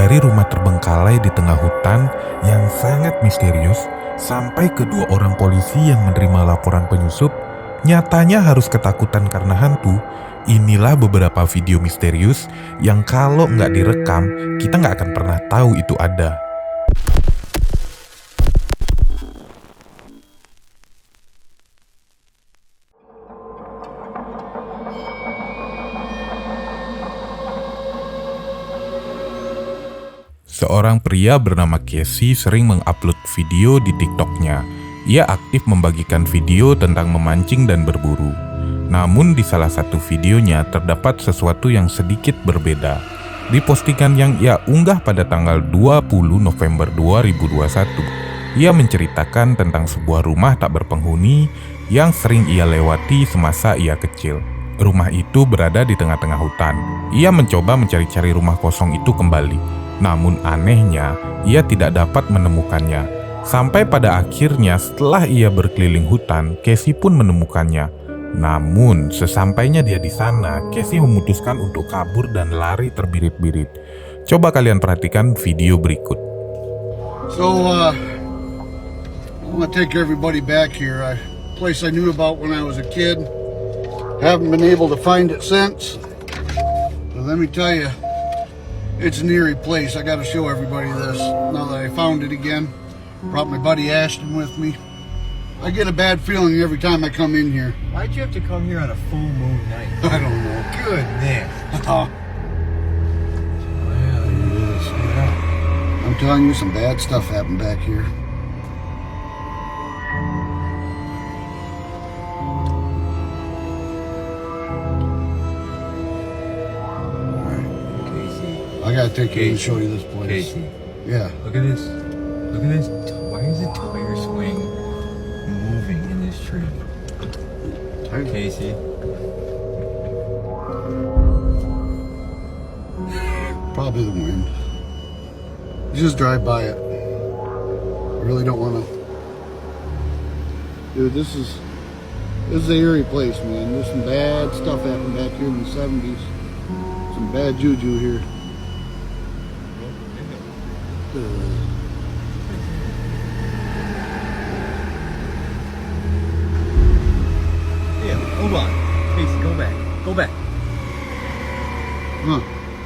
Dari rumah terbengkalai di tengah hutan yang sangat misterius, sampai kedua orang polisi yang menerima laporan penyusup nyatanya harus ketakutan karena hantu. Inilah beberapa video misterius yang kalau nggak direkam, kita nggak akan pernah tahu itu ada. Seorang pria bernama Casey sering mengupload video di TikTok-nya. Ia aktif membagikan video tentang memancing dan berburu. Namun di salah satu videonya terdapat sesuatu yang sedikit berbeda. Di postingan yang ia unggah pada tanggal 20 November 2021, ia menceritakan tentang sebuah rumah tak berpenghuni yang sering ia lewati semasa ia kecil. Rumah itu berada di tengah-tengah hutan. Ia mencoba mencari-cari rumah kosong itu kembali. Namun anehnya, ia tidak dapat menemukannya. Sampai pada akhirnya setelah ia berkeliling hutan, Casey pun menemukannya. Namun sesampainya dia di sana, Casey memutuskan untuk kabur dan lari terbirit-birit. Coba kalian perhatikan video berikut. So, I'm gonna take everybody back here. A place I knew about when I was a kid. Haven't been able to find it since. But let me tell you, it's an eerie place. I gotta show everybody this now that I found it again. Brought my buddy Ashton with me. I get a bad feeling every time I come in here. Why'd you have to come here on a full moon night? I don't know. Goodness. Well, it is, yeah. I'm telling you, some bad stuff happened back here. Casey. I gotta take you and show you this place. Casey. Yeah. Look at this. Look at this. Why is the tire swing moving in this tree? Casey. Probably the wind. You just drive by it. I really don't want to. Dude, this is an eerie place, man. There's some bad stuff happened back here in the 70s. Some bad juju here. Yeah, hold on. Casey, go back. Go back. Huh.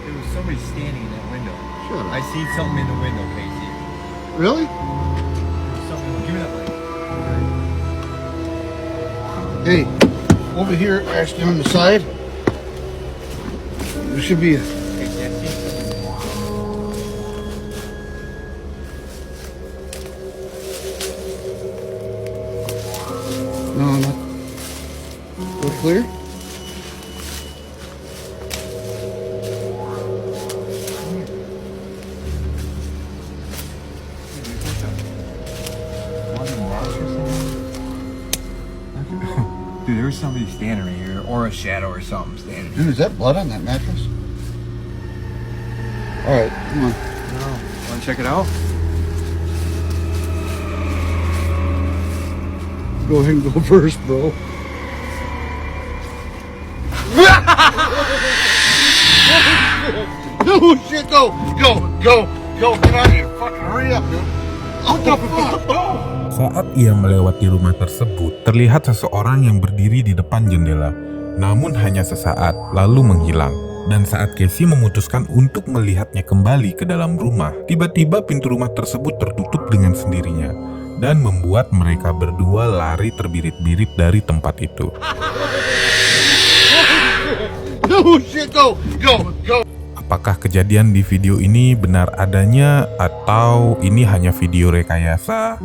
There was somebody standing in that window. Shut up. I see something in the window, Casey. Really? There was something. Give me that light. Hey, over here, Ashton, on the side. There should be a. Casey, I see something. No, not. We're clear? Dude, there was somebody standing right here, or a shadow or something standing. Dude, is that blood on that mattress? Alright, come on. No. Want to check it out? Go ahead and go first, bro. Oh shit, go! Go! Get out of here! Fucking hurry up, dude! What the fuck? Saat ia melewati rumah tersebut, terlihat seseorang yang berdiri di depan jendela. Namun hanya sesaat, lalu menghilang. Dan saat Casey memutuskan untuk melihatnya kembali ke dalam rumah, tiba-tiba pintu rumah tersebut tertutup dengan sendirinya dan membuat mereka berdua lari terbirit-birit dari tempat itu. Oh shit, go! Apakah kejadian di video ini benar adanya atau ini hanya video rekayasa?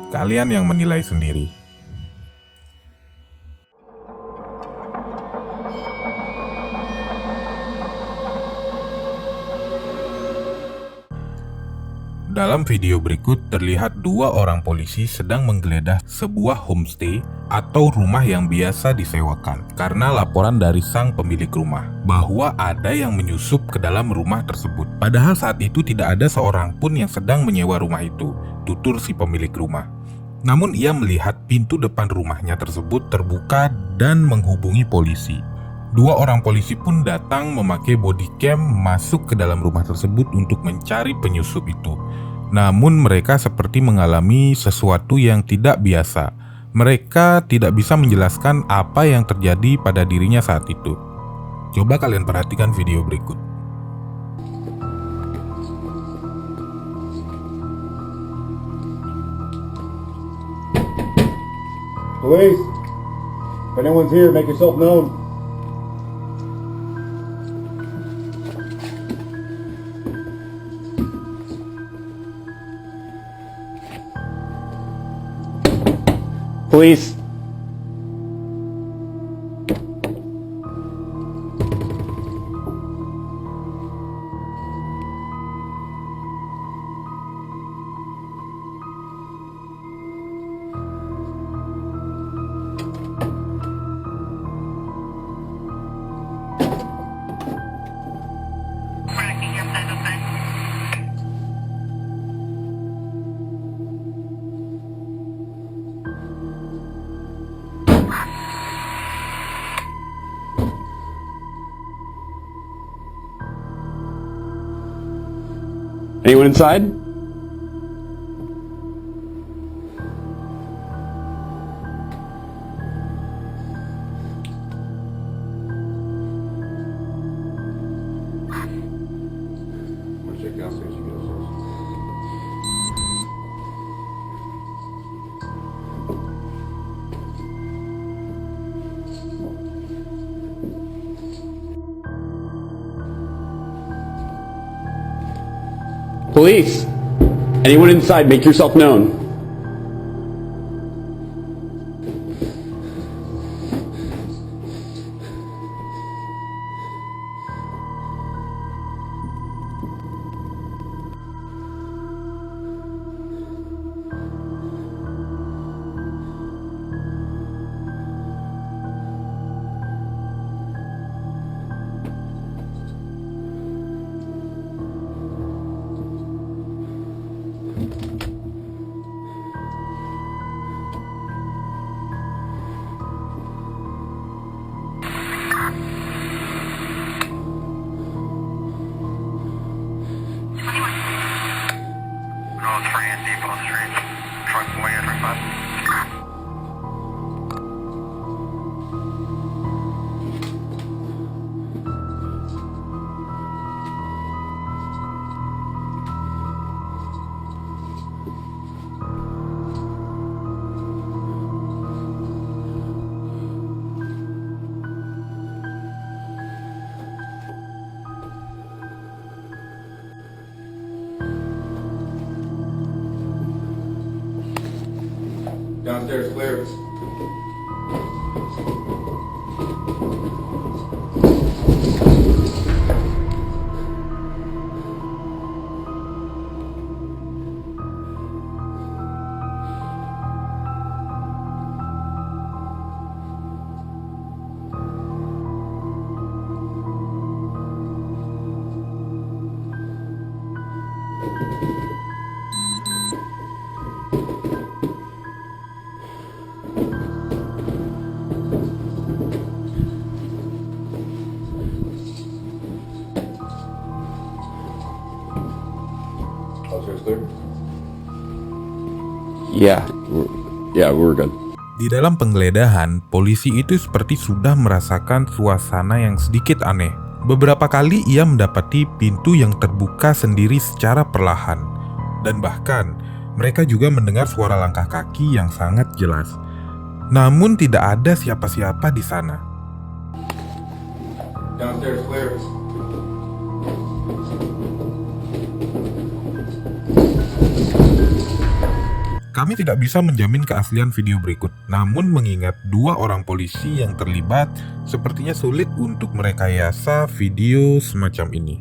Kalian yang menilai sendiri. Dalam video berikut terlihat dua orang polisi sedang menggeledah sebuah homestay atau rumah yang biasa disewakan karena laporan dari sang pemilik rumah bahwa ada yang menyusup ke dalam rumah tersebut. Padahal saat itu tidak ada seorang pun yang sedang menyewa rumah itu, tutur si pemilik rumah. Namun ia melihat pintu depan rumahnya tersebut terbuka dan menghubungi polisi. Dua orang polisi pun datang memakai bodycam masuk ke dalam rumah tersebut untuk mencari penyusup itu. Namun mereka seperti mengalami sesuatu yang tidak biasa. Mereka tidak bisa menjelaskan apa yang terjadi pada dirinya saat itu. Coba kalian perhatikan video berikut. Police, if anyone's here, make yourself known. Police. Anyone inside? Police! Anyone inside, make yourself known. Downstairs clear. Yeah, we're good. Di dalam penggeledahan, polisi itu seperti sudah merasakan suasana yang sedikit aneh. Beberapa kali ia mendapati pintu yang terbuka sendiri secara perlahan. Dan bahkan, mereka juga mendengar suara langkah kaki yang sangat jelas. Namun tidak ada siapa-siapa di sana. Downstairs clear. Kami tidak bisa menjamin keaslian video berikut, namun mengingat dua orang polisi yang terlibat, sepertinya sulit untuk merekayasa video semacam ini.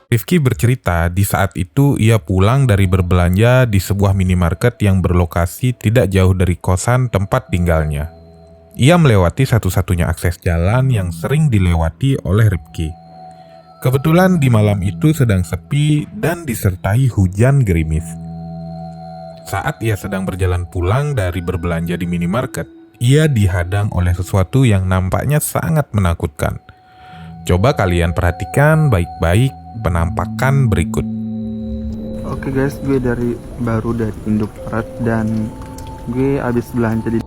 Rifki bercerita di saat itu ia pulang dari berbelanja di sebuah minimarket yang berlokasi tidak jauh dari kosan tempat tinggalnya. Ia melewati satu-satunya akses jalan yang sering dilewati oleh Rifki. Kebetulan di malam itu sedang sepi dan disertai hujan gerimis. Saat ia sedang berjalan pulang dari berbelanja di minimarket, ia dihadang oleh sesuatu yang nampaknya sangat menakutkan. Coba kalian perhatikan baik-baik penampakan berikut. Oke guys, gue baru dari Indomaret dan gue abis belanja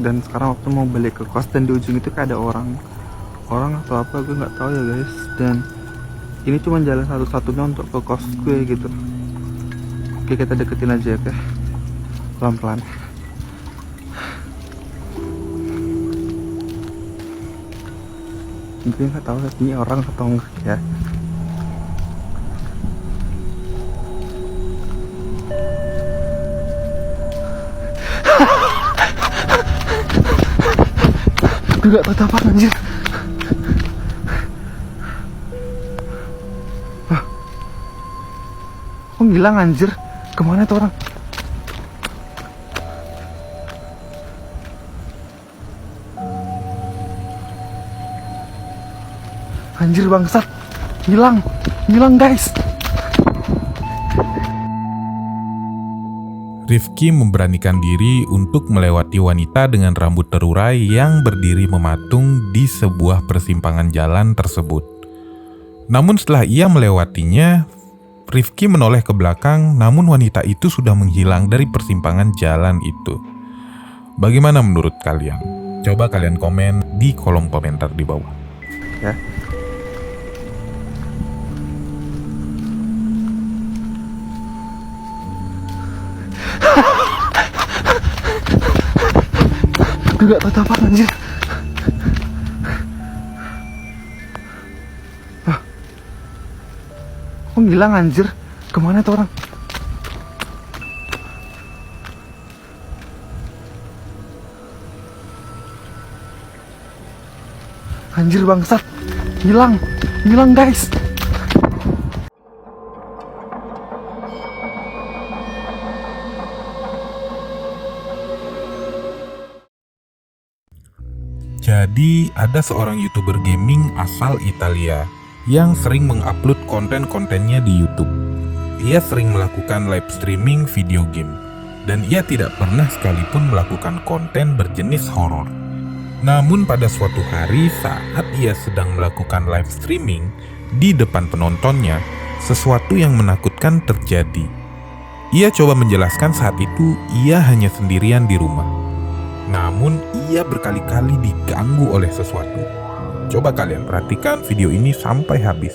dan sekarang waktu mau balik ke kos, dan di ujung itu kayak ada orang atau apa gue nggak tahu ya guys, dan ini cuma jalan satu-satunya untuk ke kos gue gitu. Oke, kita deketin aja ya, oke, pelan-pelan. Gue nggak tahu ini orang atau enggak ya. Gue gak tau apa anjir. Hah? Kok ngilang anjir? Kemana tuh orang? Anjir bangsat. Hilang guys. Rifki memberanikan diri untuk melewati wanita dengan rambut terurai yang berdiri mematung di sebuah persimpangan jalan tersebut. Namun setelah ia melewatinya, Rifki menoleh ke belakang, namun wanita itu sudah menghilang dari persimpangan jalan itu. Bagaimana menurut kalian? Coba kalian komen di kolom komentar di bawah. Ya. Gue gak tau apa anjir. Hah? Kok ngilang anjir? Kemana tuh orang? Anjir bangsat. Hilang guys. Jadi, ada seorang YouTuber gaming asal Italia yang sering mengupload konten-kontennya di YouTube. Ia sering melakukan live streaming video game, dan ia tidak pernah sekalipun melakukan konten berjenis horor. Namun pada suatu hari saat ia sedang melakukan live streaming di depan penontonnya, sesuatu yang menakutkan terjadi. Ia coba menjelaskan saat itu ia hanya sendirian di rumah. Namun ia berkali-kali diganggu oleh sesuatu. Coba kalian perhatikan video ini sampai habis.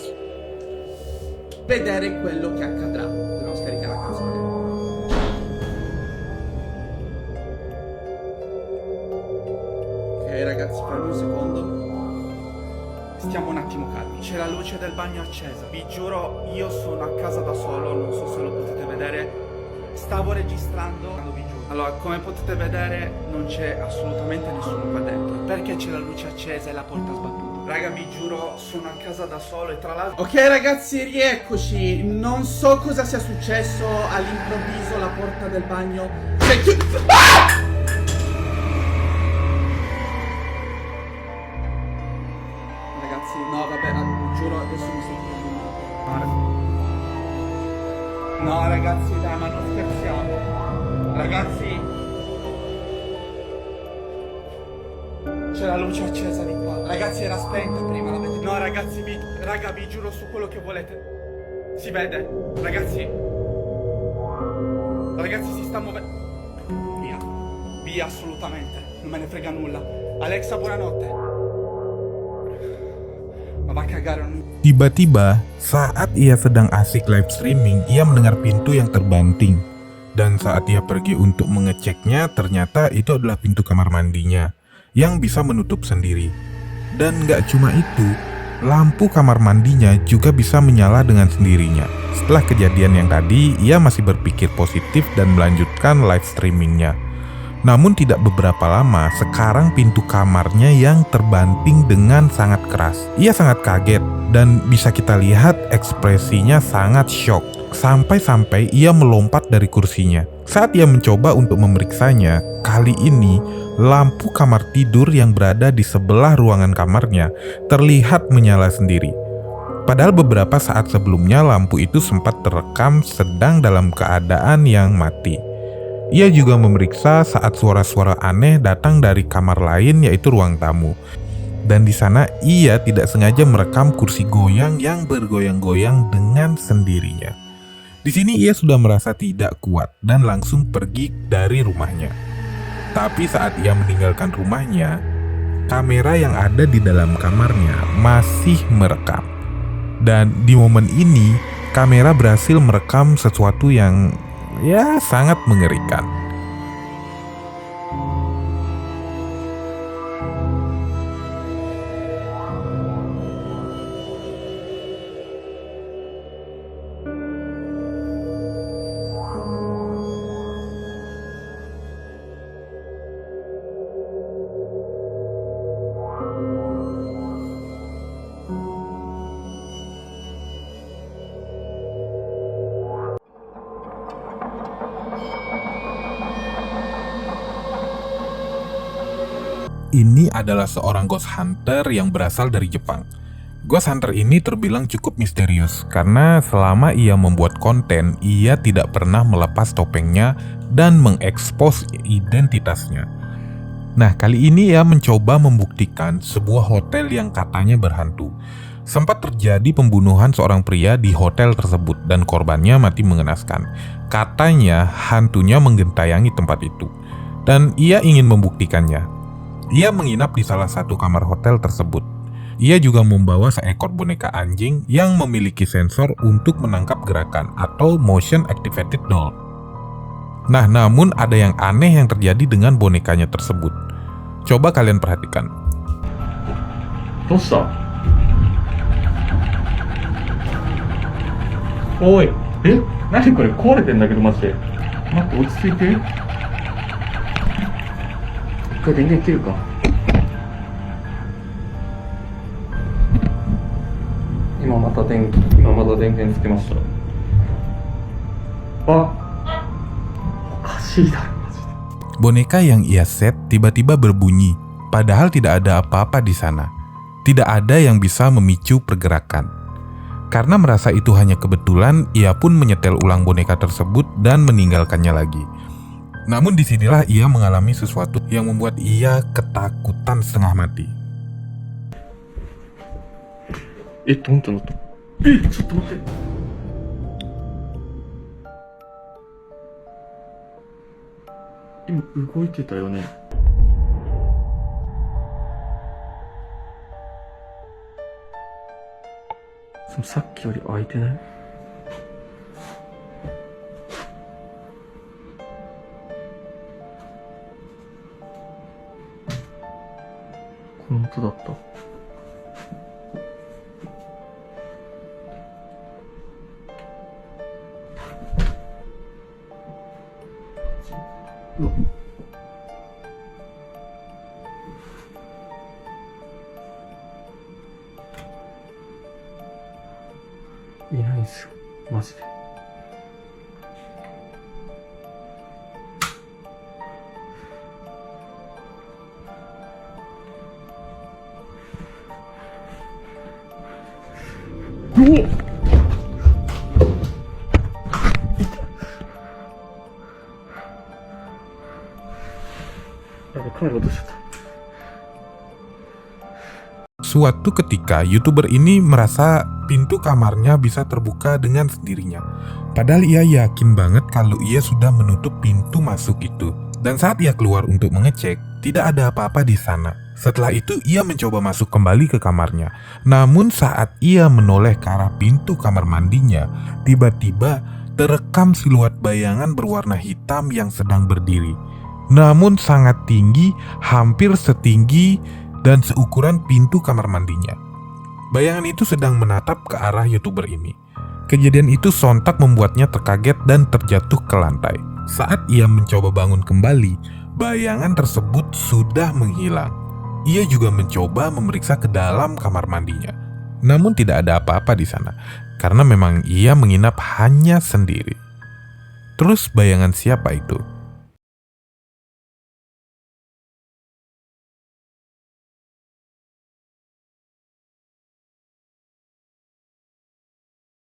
Vedere quello che accadrà. Dobbiamo scaricare la canzone. Ok ragazzi, fermi un secondo. Stiamo un attimo calmi. C'è la luce del bagno accesa. Vi giuro, io sono a casa da solo, non so se lo potete vedere. Stavo registrando, vi giuro. Allora, come potete vedere, non c'è assolutamente nessuno qua dentro. Perché c'è la luce accesa e la porta sbattuta? Raga, vi giuro, sono a casa da solo e tra l'altro... Ok ragazzi, rieccoci. Non so cosa sia successo. All'improvviso la porta del bagno si è chiusa. Ah! Ragazzi, no vabbè, vi giuro, adesso mi sento... No ragazzi, dai, ma non scherziamo. Ragazzi, c'è la luce accesa di qua. Ragazzi, era spenta prima, l'avete... No ragazzi, raga, vi giuro su quello che volete. Si vede? Ragazzi, si sta muovendo. Via assolutamente. Non me ne frega nulla. Alexa, buonanotte. Ma va a cagare. Tiba-tiba, saat ia sedang asik live streaming, ia mendengar pintu yang terbanting. Dan saat ia pergi untuk mengeceknya, ternyata itu adalah pintu kamar mandinya yang bisa menutup sendiri. Dan gak cuma itu, lampu kamar mandinya juga bisa menyala dengan sendirinya. Setelah kejadian yang tadi, ia masih berpikir positif dan melanjutkan live streamingnya. Namun tidak beberapa lama, sekarang pintu kamarnya yang terbanting dengan sangat keras. Ia sangat kaget dan bisa kita lihat ekspresinya sangat shock. Sampai-sampai ia melompat dari kursinya. Saat ia mencoba untuk memeriksanya, kali ini lampu kamar tidur yang berada di sebelah ruangan kamarnya terlihat menyala sendiri. Padahal beberapa saat sebelumnya lampu itu sempat terekam sedang dalam keadaan yang mati. Ia juga memeriksa saat suara-suara aneh datang dari kamar lain, yaitu ruang tamu. Dan di sana ia tidak sengaja merekam kursi goyang yang bergoyang-goyang dengan sendirinya. Di sini ia sudah merasa tidak kuat dan langsung pergi dari rumahnya. Tapi saat ia meninggalkan rumahnya, kamera yang ada di dalam kamarnya masih merekam. Dan di momen ini, kamera berhasil merekam sesuatu yang sangat mengerikan. Ini adalah seorang ghost hunter yang berasal dari Jepang. Ghost hunter ini terbilang cukup misterius karena selama ia membuat konten, ia tidak pernah melepas topengnya dan mengekspos identitasnya. Nah, kali ini ia mencoba membuktikan sebuah hotel yang katanya berhantu. Sempat terjadi pembunuhan seorang pria di hotel tersebut dan korbannya mati mengenaskan. Katanya hantunya menggentayangi tempat itu dan ia ingin membuktikannya. Ia menginap di salah satu kamar hotel tersebut. Ia juga membawa seekor boneka anjing yang memiliki sensor untuk menangkap gerakan atau motion activated doll. Nah, namun ada yang aneh yang terjadi dengan bonekanya tersebut. Coba kalian perhatikan. どうした？おい、何これ壊れてんだけどマジで。待って落ち着いて。一回電源切るか。今また電源つけました。あ、おかしいだろマジで。 Boneka yang ia set tiba-tiba berbunyi, padahal tidak ada apa-apa di sana. Tidak ada yang bisa memicu pergerakan. Karena merasa itu hanya kebetulan, ia pun menyetel ulang boneka tersebut dan meninggalkannya lagi. Namun disinilah ia mengalami sesuatu yang membuat ia ketakutan setengah mati. どんとなった。ちょっと待って。今動いてたよね。さっきより開いてない？本当だった。うわ。いないんすよ、マジで。うおっ！やべ、帰ろうとしちゃった。 Suatu ketika, YouTuber ini merasa pintu kamarnya bisa terbuka dengan sendirinya. Padahal ia yakin banget kalau ia sudah menutup pintu masuk itu. Dan saat ia keluar untuk mengecek, tidak ada apa-apa di sana. Setelah itu, ia mencoba masuk kembali ke kamarnya. Namun saat ia menoleh ke arah pintu kamar mandinya, tiba-tiba terekam siluet bayangan berwarna hitam yang sedang berdiri. Namun sangat tinggi, hampir setinggi dan seukuran pintu kamar mandinya. Bayangan itu sedang menatap ke arah YouTuber ini. Kejadian itu sontak membuatnya terkaget dan terjatuh ke lantai. Saat ia mencoba bangun kembali, bayangan tersebut sudah menghilang. Ia juga mencoba memeriksa ke dalam kamar mandinya. Namun tidak ada apa-apa di sana, karena memang ia menginap hanya sendiri. Terus bayangan siapa itu?